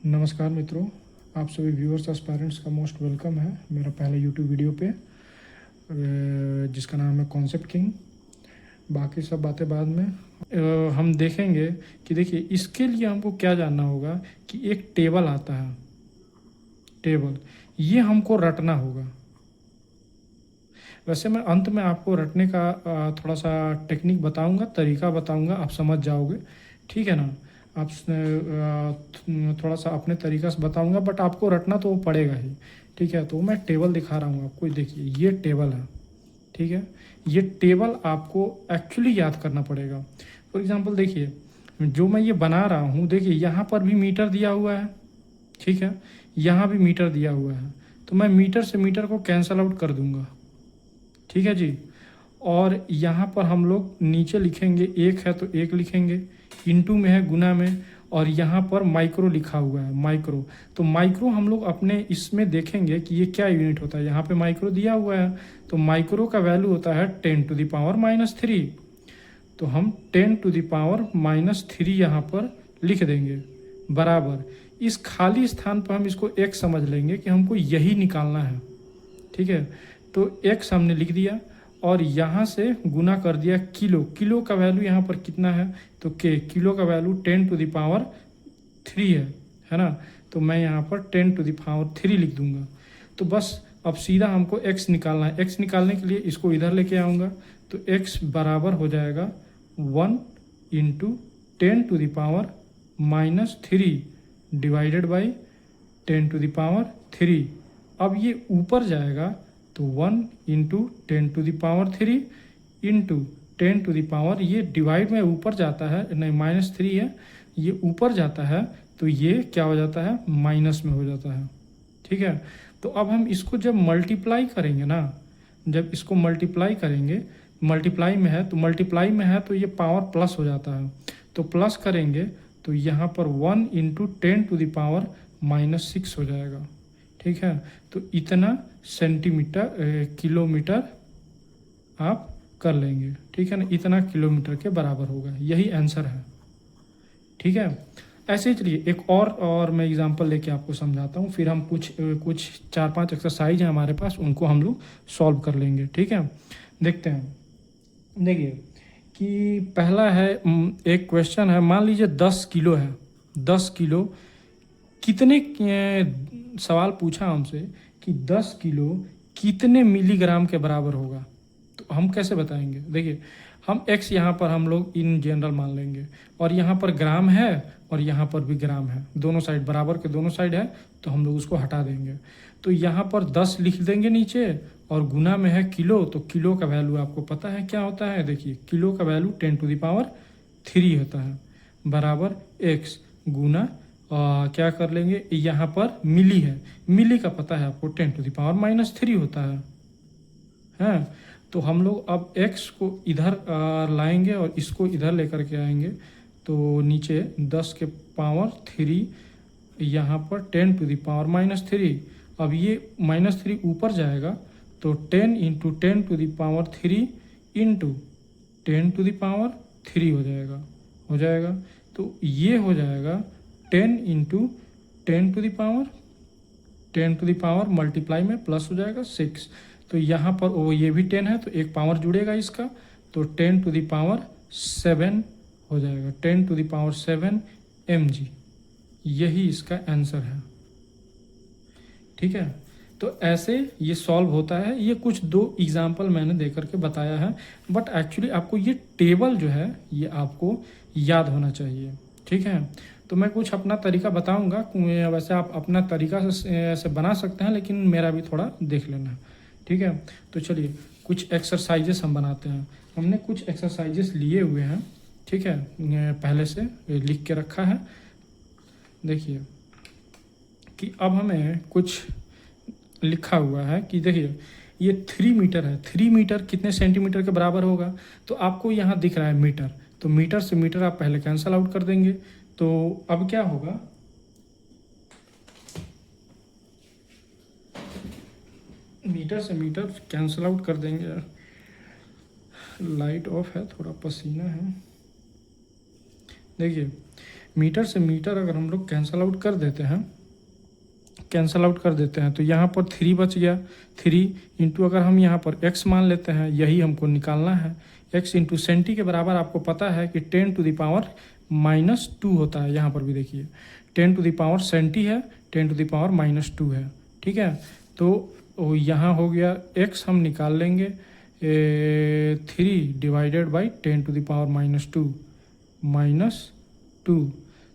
नमस्कार मित्रों, आप सभी व्यूअर्स एस्पायरेंट्स का मोस्ट वेलकम है मेरा पहले यूट्यूब वीडियो पे, जिसका नाम है कॉन्सेप्ट किंग। बाकी सब बातें बाद में हम देखेंगे कि देखिए इसके लिए हमको क्या जानना होगा कि एक टेबल आता है। टेबल ये हमको रटना होगा। वैसे मैं अंत में आपको रटने का थोड़ा सा टेक्निक बताऊंगा, तरीका बताऊंगा, आप समझ जाओगे। ठीक है ना। आप थोड़ा सा अपने तरीका से बताऊंगा, बट आपको रटना तो वो पड़ेगा ही। ठीक है, तो मैं टेबल दिखा रहा हूँ आपको। देखिए ये टेबल है। ठीक है, ये टेबल आपको एक्चुअली याद करना पड़ेगा। फॉर एग्जांपल देखिए, जो मैं ये बना रहा हूँ, देखिए यहाँ पर भी मीटर दिया हुआ है। ठीक है, यहाँ भी मीटर दिया हुआ है, तो मैं मीटर से मीटर को कैंसल आउट कर दूंगा। ठीक है जी। और यहाँ पर हम लोग नीचे लिखेंगे, एक है तो एक लिखेंगे, इनटू में है, गुना में, और यहाँ पर माइक्रो लिखा हुआ है, माइक्रो। तो माइक्रो हम लोग अपने इसमें देखेंगे कि ये क्या यूनिट होता है। यहाँ पे माइक्रो दिया हुआ है, तो माइक्रो का वैल्यू होता है 10⁻³ तो हम 10⁻³ यहाँ पर लिख देंगे, बराबर। इस खाली स्थान पर हम इसको x समझ लेंगे कि हमको यही निकालना है। ठीक है, तो x हमने लिख दिया और यहाँ से गुना कर दिया किलो। किलो का वैल्यू यहाँ पर कितना है, तो किलो का वैल्यू 10⁻³ है ना। तो मैं यहाँ पर 10⁻³ लिख दूंगा। तो बस अब सीधा हमको x निकालना है। x निकालने के लिए इसको इधर लेके आऊँगा, तो x बराबर हो जाएगा 1 × 10⁻³ डिवाइडेड बाई 10⁻³। अब ये ऊपर जाएगा, तो 1 × 10⁻³ इंटू 10⁻, ये डिवाइड में ऊपर जाता है, नहीं -3 है, ये ऊपर जाता है, तो ये क्या हो जाता है, माइनस में हो जाता है। ठीक है, तो अब हम इसको जब मल्टीप्लाई करेंगे ना, जब इसको मल्टीप्लाई करेंगे, मल्टीप्लाई में है तो ये पावर प्लस हो जाता है। तो प्लस करेंगे तो यहाँ पर 1 × 10⁻⁻6 हो जाएगा। ठीक है, तो इतना सेंटीमीटर किलोमीटर आप कर लेंगे। ठीक है ना, इतना किलोमीटर के बराबर होगा, यही आंसर है। ठीक है, ऐसे ही चलिए एक और मैं एग्जांपल लेके आपको समझाता हूँ, फिर हम कुछ 4-5 एक्सरसाइज हैं हमारे पास, उनको हम लोग सॉल्व कर लेंगे। ठीक है, देखते हैं। देखिए कि पहला है, एक क्वेश्चन है, मान लीजिए 10 किलो है। 10 किलो कितने सवाल पूछा हमसे कि 10 किलो कितने मिलीग्राम के बराबर होगा। तो हम कैसे बताएंगे, देखिए हम x यहाँ पर हम लोग इन जनरल मान लेंगे, और यहाँ पर ग्राम है और यहाँ पर भी ग्राम है, दोनों साइड बराबर के दोनों साइड है, तो हम लोग उसको हटा देंगे। तो यहाँ पर 10 लिख देंगे नीचे, और गुना में है किलो, तो किलो का वैल्यू आपको पता है क्या होता है। देखिए किलो का वैल्यू 10⁻³ होता है, बराबर x गुना क्या कर लेंगे, यहाँ पर मिली है, मिली का पता है आपको 10⁻³ होता है। हाँ, तो हम लोग अब x को इधर लाएंगे और इसको इधर लेकर के आएंगे, तो नीचे 10 के पावर 3, यहाँ पर 10⁻³ अब ये -3 ऊपर जाएगा, तो 10 × 10⁻³ इंटू 10⁻³ हो जाएगा। तो ये हो जाएगा 10 × 10⁻, मल्टीप्लाई में प्लस हो जाएगा 6। तो यहाँ पर वो ये भी 10 है, तो एक पावर जुड़ेगा इसका, तो 10⁻7 हो जाएगा, 10⁻7 mg। यही इसका आंसर है। ठीक है, तो ऐसे ये सॉल्व होता है। ये कुछ 2 एग्जाम्पल मैंने दे करके बताया है, बट एक्चुअली आपको ये टेबल जो है ये आपको याद होना चाहिए। ठीक है, तो मैं कुछ अपना तरीका बताऊंगा, वैसे आप अपना तरीका से बना सकते हैं, लेकिन मेरा भी थोड़ा देख लेना। ठीक है, तो चलिए कुछ एक्सरसाइजेस हम बनाते हैं। हमने कुछ एक्सरसाइजेस लिए हुए हैं, ठीक है, पहले से लिख के रखा है। देखिए कि अब हमें कुछ लिखा हुआ है कि देखिए ये 3 मीटर है। 3 मीटर कितने सेंटीमीटर के बराबर होगा, तो आपको यहाँ दिख रहा है मीटर, तो मीटर से मीटर आप पहले कैंसल आउट कर देंगे। तो अब क्या होगा, मीटर से मीटर कैंसल आउट कर देंगे। लाइट ऑफ है, थोड़ा पसीना है। देखिए मीटर से मीटर अगर हम लोग कैंसल आउट कर देते हैं तो यहाँ पर 3 बच गया। 3 इंटू अगर हम यहाँ पर x मान लेते हैं, यही हमको निकालना है। x इंटू सेंटी के बराबर आपको पता है कि 10⁻⁻2 होता है। यहाँ पर भी देखिए 10⁻⁻ सेंटी है, 10⁻⁻2 है। ठीक है, तो यहाँ हो गया x हम निकाल लेंगे 3 डिवाइडेड बाई 10⁻⁻2 -2,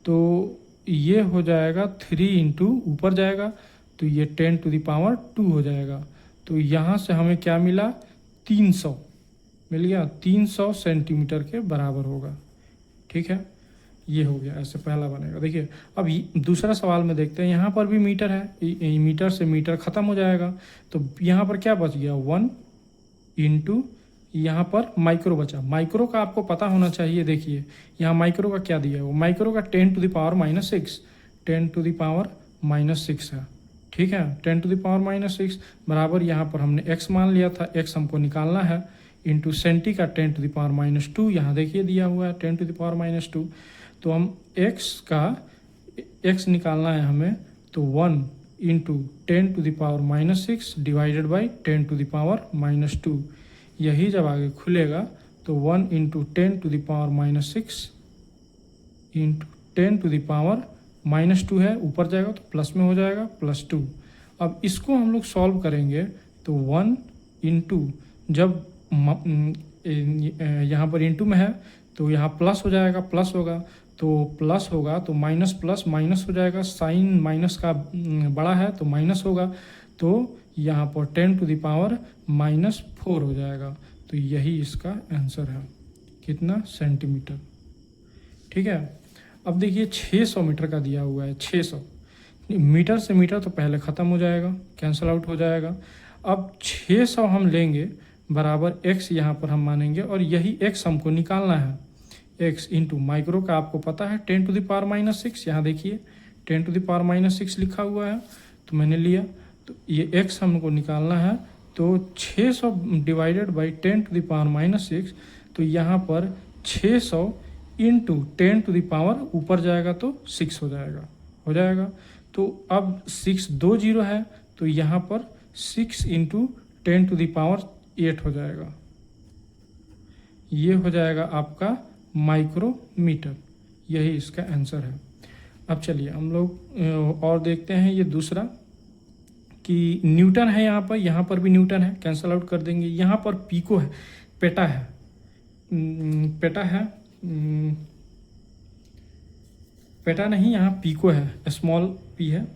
तो ये हो जाएगा 3 इंटू ऊपर जाएगा तो ये 10⁻2 हो जाएगा। तो यहाँ से हमें क्या मिला, 300 मिल गया, 300 सेंटीमीटर के बराबर होगा। ठीक है, ये हो गया, ऐसे पहला बनेगा। देखिए अब दूसरा सवाल में देखते हैं, यहाँ पर भी मीटर है, मीटर से मीटर ख़त्म हो जाएगा तो यहाँ पर क्या बच गया, 1 इंटू यहाँ पर माइक्रो बचा। माइक्रो का आपको पता होना चाहिए। देखिए यहाँ माइक्रो का क्या दिया है, वो माइक्रो का 10⁻⁻6 10⁻⁻6 है। ठीक है, 10⁻⁻6 बराबर यहाँ पर हमने x मान लिया था, x हमको निकालना है, इंटू सेंटी का 10⁻⁻2 यहाँ देखिए दिया हुआ है 10⁻⁻2। तो हम x निकालना है हमें, तो 1 इंटू 10⁻⁻6 डिवाइडेड बाई 10⁻⁻2, यही जब आगे खुलेगा तो 1 इंटू 10⁻⁻6 इंटू 10⁻⁻2 है, ऊपर जाएगा तो प्लस में हो जाएगा +2। अब इसको हम लोग सॉल्व करेंगे तो 1 इंटू, जब यहाँ पर इंटू में है तो यहाँ प्लस हो जाएगा, प्लस होगा तो प्लस होगा तो माइनस प्लस माइनस हो जाएगा, साइन माइनस का बड़ा है तो माइनस होगा, तो यहाँ पर 10⁻⁻4 हो जाएगा। तो यही इसका आंसर है, कितना, सेंटीमीटर। ठीक है, अब देखिए 600 मीटर का दिया हुआ है। 600 मीटर से मीटर तो पहले ख़त्म हो जाएगा, कैंसल आउट हो जाएगा। अब 600 हम लेंगे बराबर x यहाँ पर हम मानेंगे, और यही x हमको निकालना है। x इंटू माइक्रो का आपको पता है 10⁻⁻6, यहाँ देखिए 10⁻⁻6 लिखा हुआ है तो मैंने लिया, तो ये x हमको निकालना है। तो 600 डिवाइडेड बाई 10⁻⁻6, तो यहाँ पर 600 इंटू 10⁻, ऊपर जाएगा तो 6 हो जाएगा। तो अब 6 2 0 है तो यहाँ पर 6 इंटू 10⁸ हो जाएगा। ये हो जाएगा आपका माइक्रोमीटर, यही इसका आंसर है। अब चलिए हम लोग और देखते हैं ये दूसरा कि न्यूटन है, यहाँ पर भी न्यूटन है, कैंसल आउट कर देंगे। यहाँ पर पीको है, पेटा है, पेटा नहीं, यहाँ पीको है, स्मॉल पी है।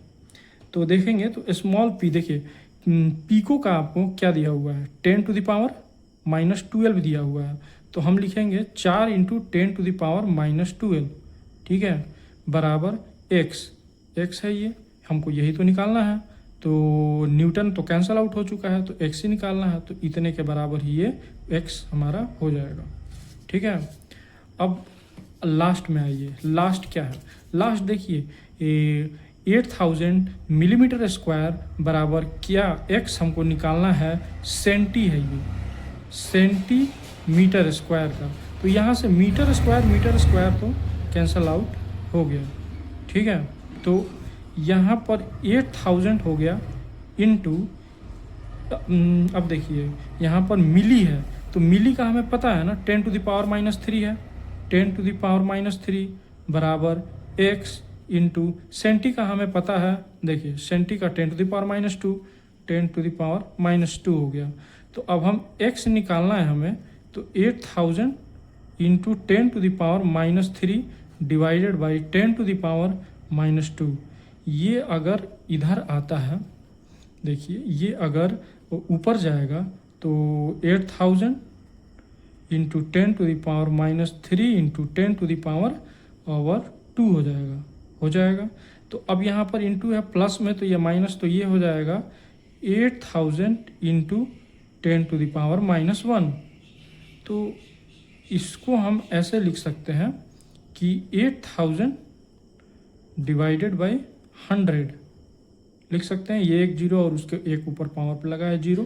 तो देखेंगे तो स्मॉल पी, देखिए पीको का आपको क्या दिया हुआ है, 10⁻⁻12 दिया हुआ है। तो हम लिखेंगे 4 इंटू 10⁻⁻12, ठीक है, बराबर x है, ये हमको यही तो निकालना है। तो न्यूटन तो कैंसल आउट हो चुका है तो x ही निकालना है, तो इतने के बराबर ही ये x हमारा हो जाएगा। ठीक है, अब लास्ट में आइए, लास्ट क्या है, लास्ट देखिए 8000 मिलीमीटर स्क्वायर बराबर क्या, x हमको निकालना है, सेंटी है, ये सेंटीमीटर स्क्वायर का। तो यहाँ से मीटर स्क्वायर तो कैंसल आउट हो गया। ठीक है, तो यहाँ पर 8000 हो गया इनटू, अब देखिए यहाँ पर मिली है तो मिली का हमें पता है ना 10⁻³ है, 10⁻³ बराबर x इंटू सेंटी का हमें पता है, देखिए सेंटी का 10⁻², 10⁻² हो गया। तो अब हम x निकालना है हमें, तो 8000 इंटू 10⁻³ डिवाइडेड बाई 10⁻²। ये अगर इधर आता है, देखिए ये अगर ऊपर जाएगा तो 8000 इंटू 10⁻³ इंटू 10⁻² हो जाएगा। तो अब यहाँ पर इंटू है प्लस में, तो ये माइनस, तो ये हो जाएगा 8000 इंटू 10⁻⁻1। तो इसको हम ऐसे लिख सकते हैं कि 8000 डिवाइडेड बाई 100 लिख सकते हैं। ये एक जीरो और उसके एक ऊपर पावर पे लगा है जीरो,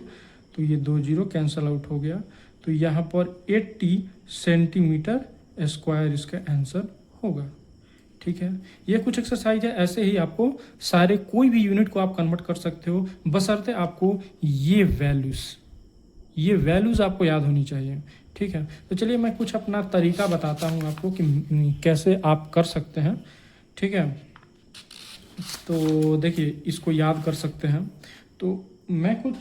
तो ये 2 जीरो कैंसल आउट हो गया। तो यहाँ पर 80 सेंटीमीटर स्क्वायर इसका आंसर होगा। ठीक है, ये कुछ एक्सरसाइज है। ऐसे ही आपको सारे कोई भी यूनिट को आप कन्वर्ट कर सकते हो, बशर्ते आपको ये वैल्यूज़ आपको याद होनी चाहिए। ठीक है, तो चलिए मैं कुछ अपना तरीका बताता हूँ आपको कि कैसे आप कर सकते हैं। ठीक है, तो देखिए इसको याद कर सकते हैं। तो मैं कुछ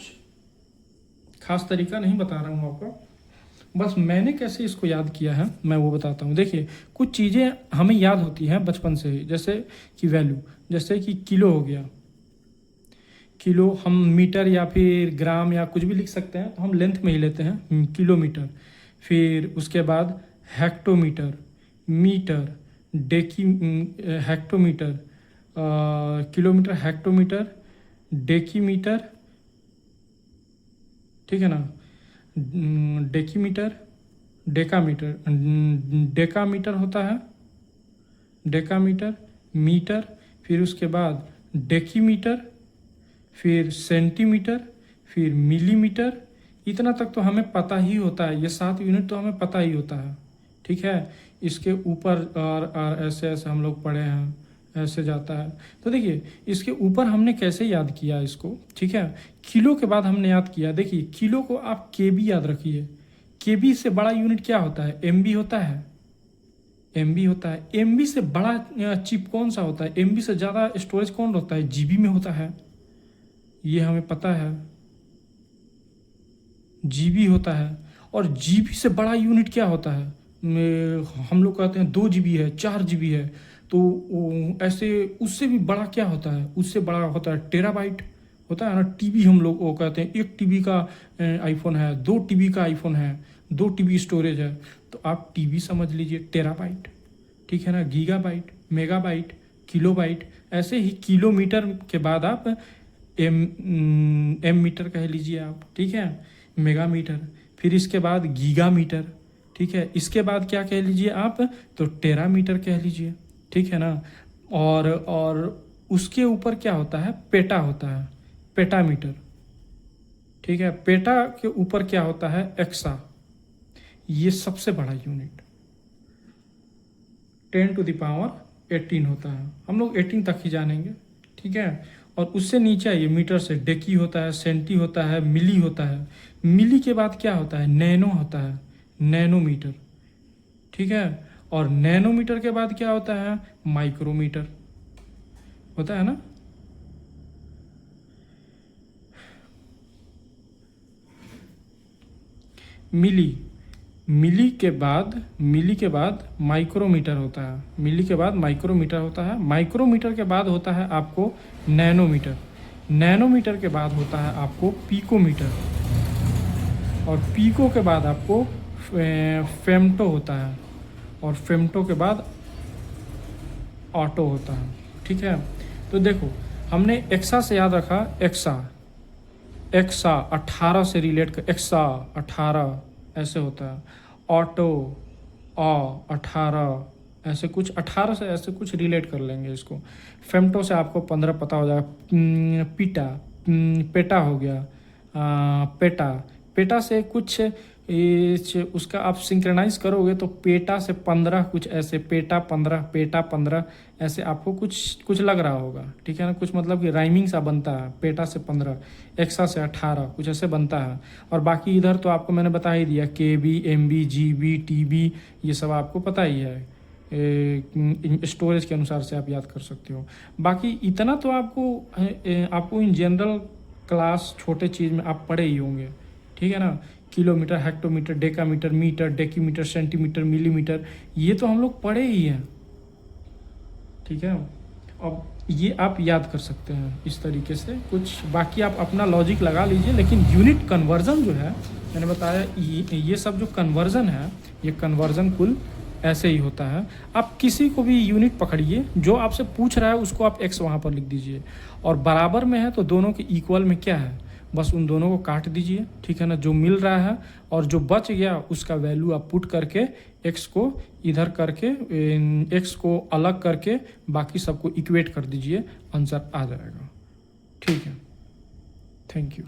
खास तरीका नहीं बता रहा हूँ आपको, बस मैंने कैसे इसको याद किया है मैं वो बताता हूँ। देखिए कुछ चीज़ें हमें याद होती हैं बचपन से ही, जैसे कि वैल्यू, जैसे कि किलो हो गया। किलो हम मीटर या फिर ग्राम या कुछ भी लिख सकते हैं, तो हम लेंथ में ही लेते हैं किलोमीटर। फिर उसके बाद hectometre, metre, hectometre, kilometre, hectometre, decimetre, ठीक है ना, डेकीमीटर, डेकामीटर, डेकामीटर होता है, डेकामीटर, मीटर, फिर उसके बाद डेकीमीटर, फिर सेंटीमीटर, फिर मिलीमीटर। इतना तक तो हमें पता ही होता है, ये 7 यूनिट तो हमें पता ही होता है। ठीक है, इसके ऊपर और ऐसे ऐसे हम लोग पढ़े हैं, ऐसे जाता है। तो देखिए इसके ऊपर हमने कैसे याद किया इसको। ठीक है, किलो के बाद हमने याद किया। देखिए किलो को आप केबी याद रखिए। केबी से बड़ा यूनिट क्या होता है? एमबी होता है, एमबी होता है। एमबी से बड़ा चिप कौन सा होता है? एमबी से ज़्यादा स्टोरेज कौन होता है? जीबी में होता है, ये हमें पता है, जीबी होता है। और जीबी से बड़ा यूनिट क्या होता है? हम लोग कहते हैं 2 जीबी है, 4 जीबी है। तो ऐसे उससे भी बड़ा क्या होता है? उससे बड़ा होता है टेराबाइट होता है ना। टीबी हम लोग वो कहते हैं 1 टीबी का आईफोन है, 2 टीबी का आईफोन है, 2 टीबी स्टोरेज है। तो आप टीबी समझ लीजिए, टेराबाइट, ठीक है ना, गीगाबाइट, मेगाबाइट, किलोबाइट। ऐसे ही किलोमीटर के बाद आप एम मीटर कह लीजिए आप, ठीक है, मेगामीटर, फिर इसके बाद गीगामीटर, ठीक है, इसके बाद क्या कह लीजिए आप? तो टेरामीटर कह लीजिए, ठीक है ना। और उसके ऊपर क्या होता है? पेटा होता है, पेटामीटर, ठीक है। पेटा के ऊपर क्या होता है? एक्सा। ये सबसे बड़ा यूनिट 10⁻18 होता है। हम लोग 18 तक ही जानेंगे, ठीक है। और उससे नीचे ये मीटर से डेकी होता है, सेंटी होता है, मिली होता है। मिली के बाद क्या होता है? नैनो होता है, नैनोमीटर, ठीक है। और नैनोमीटर के बाद क्या होता है? माइक्रोमीटर होता है ना। मिली के बाद माइक्रोमीटर होता है। मिली के बाद माइक्रोमीटर होता है। माइक्रोमीटर के बाद होता है आपको नैनोमीटर। नैनोमीटर के बाद होता है आपको पिकोमीटर। और पिको के बाद आपको फेम्टो होता है। और फेम्टो के बाद ऑटो होता है, ठीक है। तो देखो हमने एक्सा से याद रखा, एक्सा 18 से रिलेट कर, एक्सा 18 ऐसे होता है। ऑटो 18 ऐसे कुछ, 18 से ऐसे कुछ रिलेट कर लेंगे इसको। फेम्टो से आपको 15 पता हो जाएगा। पेटा हो गया, पेटा से कुछ उसका आप सिंक्रोनाइज करोगे तो पेटा से 15 कुछ ऐसे, पेटा 15 ऐसे आपको कुछ लग रहा होगा, ठीक है ना। कुछ मतलब कि राइमिंग सा बनता है। पेटा से 15, एक्सा से 18 कुछ ऐसे बनता है। और बाकी इधर तो आपको मैंने बता ही दिया, केबी, एमबी, जीबी, टीबी, ये सब आपको पता ही है। स्टोरेज के अनुसार से आप याद कर सकते हो। बाकी इतना तो आपको इन जनरल क्लास छोटे चीज़ में आप पढ़े ही होंगे, ठीक है ना। Kilometre, hectometre, decametre, metre, decimetre, centimetre, millimetre, ये तो हम लोग पढ़े ही हैं, ठीक है। अब ये आप याद कर सकते हैं इस तरीके से कुछ। बाकी आप अपना लॉजिक लगा लीजिए। लेकिन यूनिट कन्वर्जन जो है, मैंने बताया ये सब जो कन्वर्जन है, ये कन्वर्जन कुल ऐसे ही होता है। आप किसी को भी यूनिट पकड़िए, जो आपसे पूछ रहा है उसको आप एक्स वहाँ पर लिख दीजिए। और बराबर में है तो दोनों के इक्वल में क्या है, बस उन दोनों को काट दीजिए, ठीक है ना। जो मिल रहा है और जो बच गया उसका वैल्यू आप पुट करके एक्स को इधर करके, एक्स को अलग करके बाकी सबको इक्वेट कर दीजिए, आंसर आ जाएगा, ठीक है। Thank you.